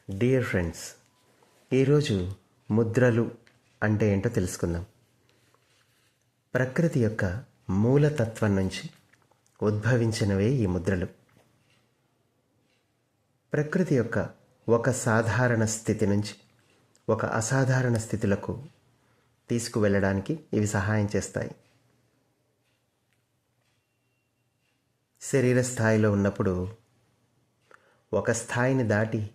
Dear friends, ఈరోజు ముద్రలు అంటే ఏంటో తెలుసుకుందాం. ప్రకృతి యొక్క మూలతత్వం నుంచి ఉద్భవించినవే ఈ ముద్రలు. ప్రకృతి యొక్క ఒక సాధారణ స్థితి నుంచి ఒక అసాధారణ స్థితులకు తీసుకువెళ్ళడానికి ఇవి సహాయం చేస్తాయి. శరీర స్థాయిలో ఉన్నప్పుడు ఒక స్థాయిని దాటి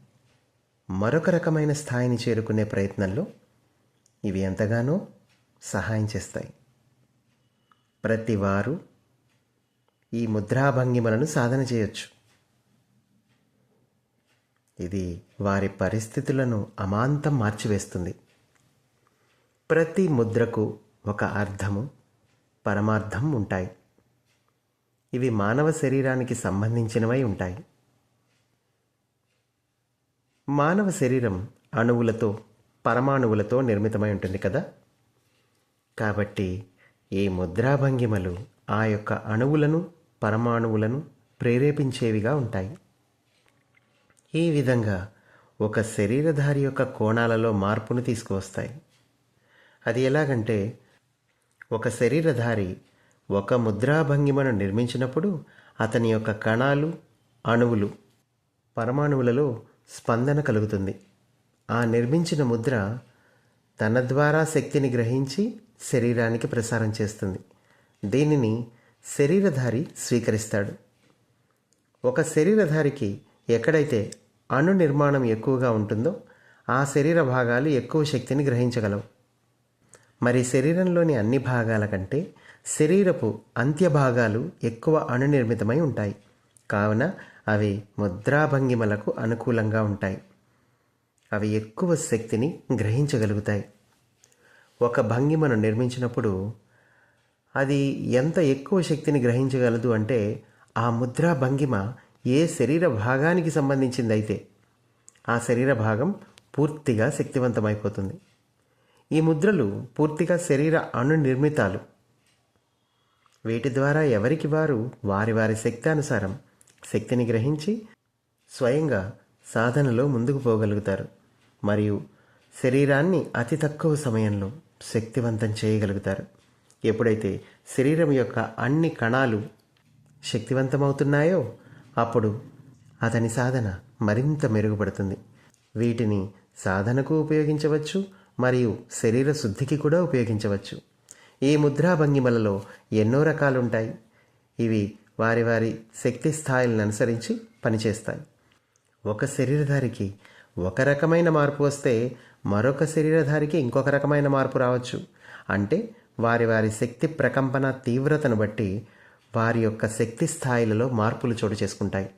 మరొక రకమైన స్థాయిని చేరుకునే ప్రయత్నంలో ఇవి ఎంతగానో సహాయం చేస్తాయి. ప్రతివారు ఈ ముద్రాభంగిమలను సాధన చేయొచ్చు. ఇది వారి పరిస్థితులను అమాంతం మార్చివేస్తుంది. ప్రతి ముద్రకు ఒక అర్థము, పరమార్థం ఉంటాయి. ఇవి మానవ శరీరానికి సంబంధించినవై ఉంటాయి. మానవ శరీరం అణువులతో, పరమాణువులతో నిర్మితమై ఉంటుంది కదా. కాబట్టి ఈ ముద్రాభంగిమలు ఆ యొక్క అణువులను, పరమాణువులను ప్రేరేపించేవిగా ఉంటాయి. ఈ విధంగా ఒక శరీరధారి యొక్క కోణాలలో మార్పును తీసుకువస్తాయి. అది ఎలాగంటే, ఒక శరీరధారి ఒక ముద్రాభంగిమను నిర్మించినప్పుడు అతని యొక్క కణాలు, అణువులు, పరమాణువులలో స్పందన కలుగుతుంది. ఆ నిర్మించిన ముద్ర తన ద్వారా శక్తిని గ్రహించి శరీరానికి ప్రసారం చేస్తుంది. దీనిని శరీరధారి స్వీకరిస్తాడు. ఒక శరీరధారికి ఎక్కడైతే అణు నిర్మాణం ఎక్కువగా ఉంటుందో ఆ శరీర భాగాలు ఎక్కువ శక్తిని గ్రహించగలవు. మరి శరీరంలోని అన్ని భాగాల కంటే శరీరపు అంత్య భాగాలు ఎక్కువ అణు నిర్మితమై ఉంటాయి. కావున అవి ముద్రాభంగిమలకు అనుకూలంగా ఉంటాయి. అవి ఎక్కువ శక్తిని గ్రహించగలుగుతాయి. ఒక భంగిమను నిర్మించినప్పుడు అది ఎంత ఎక్కువ శక్తిని గ్రహించగలదు అంటే, ఆ ముద్రా భంగిమ ఏ శరీర భాగానికి సంబంధించిందైతే ఆ శరీర భాగం పూర్తిగా శక్తివంతమైపోతుంది. ఈ ముద్రలు పూర్తిగా శరీర అణు నిర్మితాలు. వీటి ద్వారా ఎవరికి వారు వారి వారి శక్తానుసారం శక్తిని గ్రహించి స్వయంగా సాధనలో ముందుకు పోగలుగుతారు. మరియు శరీరాన్ని అతి తక్కువ సమయంలో శక్తివంతం చేయగలుగుతారు. ఎప్పుడైతే శరీరం యొక్క అన్ని కణాలు శక్తివంతమవుతున్నాయో అప్పుడు అతని సాధన మరింత మెరుగుపడుతుంది. వీటిని సాధనకు ఉపయోగించవచ్చు, మరియు శరీర శుద్ధికి కూడా ఉపయోగించవచ్చు. ఈ ముద్రాభంగిమలలో ఎన్నో రకాలుంటాయి. ఇవి వారి వారి శక్తి స్థాయిలను అనుసరించి పనిచేస్తాయి. ఒక శరీరధారికి ఒక రకమైన మార్పు వస్తే మరొక శరీరధారికి ఇంకొక రకమైన మార్పు రావచ్చు. అంటే వారి వారి శక్తి ప్రకంపన తీవ్రతను బట్టి వారి యొక్క శక్తి స్థాయిలలో మార్పులు చోటు చేసుకుంటాయి.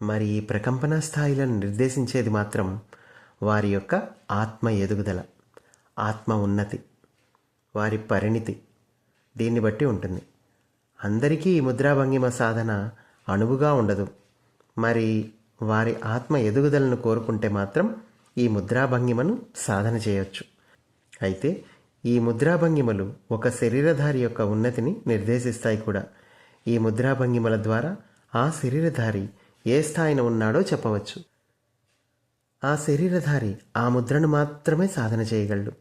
మరి ఈ ప్రకంపన స్థాయిలను నిర్దేశించేది మాత్రం వారి యొక్క ఆత్మ ఎదుగుదల, ఆత్మ ఉన్నతి, వారి పరిణితి. దీన్ని బట్టి ఉంటుంది. అందరికీ ఈ ముద్రాభంగిమ సాధన అణువుగా ఉండదు. మరి వారి ఆత్మ ఎదుగుదలను కోరుకుంటే మాత్రం ఈ ముద్రాభంగిమను సాధన చేయవచ్చు. అయితే ఈ ముద్రాభంగిమలు ఒక శరీరధారి యొక్క ఉన్నతిని నిర్దేశిస్తాయి కూడా. ఈ ముద్రాభంగిమల ద్వారా ఆ శరీరధారి ఏ స్థాయిన ఉన్నాడో చెప్పవచ్చు. ఆ శరీరధారి ఆ ముద్రను మాత్రమే సాధన చేయగలడు.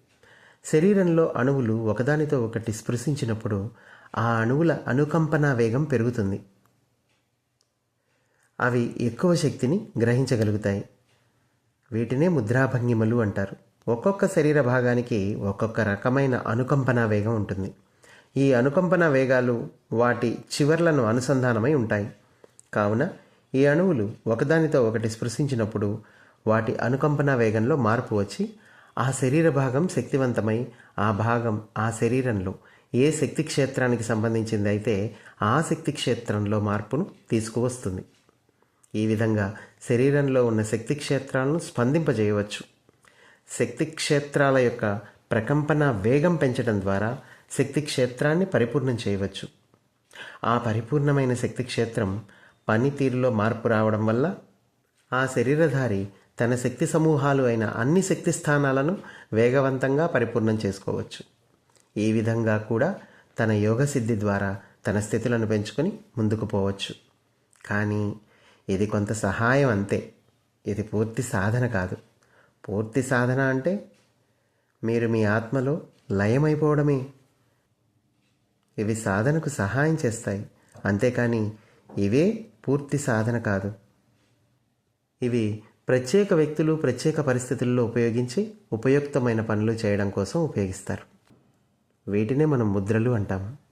శరీరంలో అణువులు ఒకదానితో ఒకటి స్పృశించినప్పుడు ఆ అణువుల అనుకంపన వేగం పెరుగుతుంది. అవి ఎక్కువ శక్తిని గ్రహించగలుగుతాయి. వీటినే ముద్రాభంగిమలు అంటారు. ఒక్కొక్క శరీర భాగానికి ఒక్కొక్క రకమైన అనుకంపన వేగం ఉంటుంది. ఈ అనుకంపన వేగాలు వాటి చివర్లను అనుసంధానమై ఉంటాయి. కావున ఈ అణువులు ఒకదానితో ఒకటి స్పృశించినప్పుడు వాటి అనుకంపన వేగంలో మార్పు వచ్చి ఆ శరీర భాగం శక్తివంతమై ఆ భాగం ఆ శరీరంలో ఏ శక్తి క్షేత్రానికి సంబంధించింది అయితే ఆ శక్తి క్షేత్రంలో మార్పును తీసుకువస్తుంది. ఈ విధంగా శరీరంలో ఉన్న శక్తి క్షేత్రాలను స్పందింపజేయవచ్చు. శక్తి క్షేత్రాల యొక్క ప్రకంపన వేగం పెంచడం ద్వారా శక్తి క్షేత్రాన్ని పరిపూర్ణం చేయవచ్చు. ఆ పరిపూర్ణమైన శక్తి క్షేత్రం పనితీరులో మార్పు రావడం వల్ల ఆ శరీరధారి తన శక్తి సమూహాలు అయిన అన్ని శక్తి స్థానాలను వేగవంతంగా పరిపూర్ణం చేసుకోవచ్చు. ఈ విధంగా కూడా తన యోగసిద్ధి ద్వారా తన స్థితులను పెంచుకొని ముందుకు పోవచ్చు. కానీ ఇది కొంత సహాయం అంతే. ఇది పూర్తి సాధన కాదు. పూర్తి సాధన అంటే మీరు మీ ఆత్మలో లయమైపోవడమే. ఇవి సాధనకు సహాయం చేస్తాయి, అంతేకాని ఇవే పూర్తి సాధన కాదు. ఇవి ప్రత్యేక వ్యక్తులు ప్రత్యేక పరిస్థితుల్లో ఉపయోగించి ఉపయుక్తమైన పనులు చేయడం కోసం ఉపయోగిస్తారు. వీటినే మనం ముద్రలు అంటాము.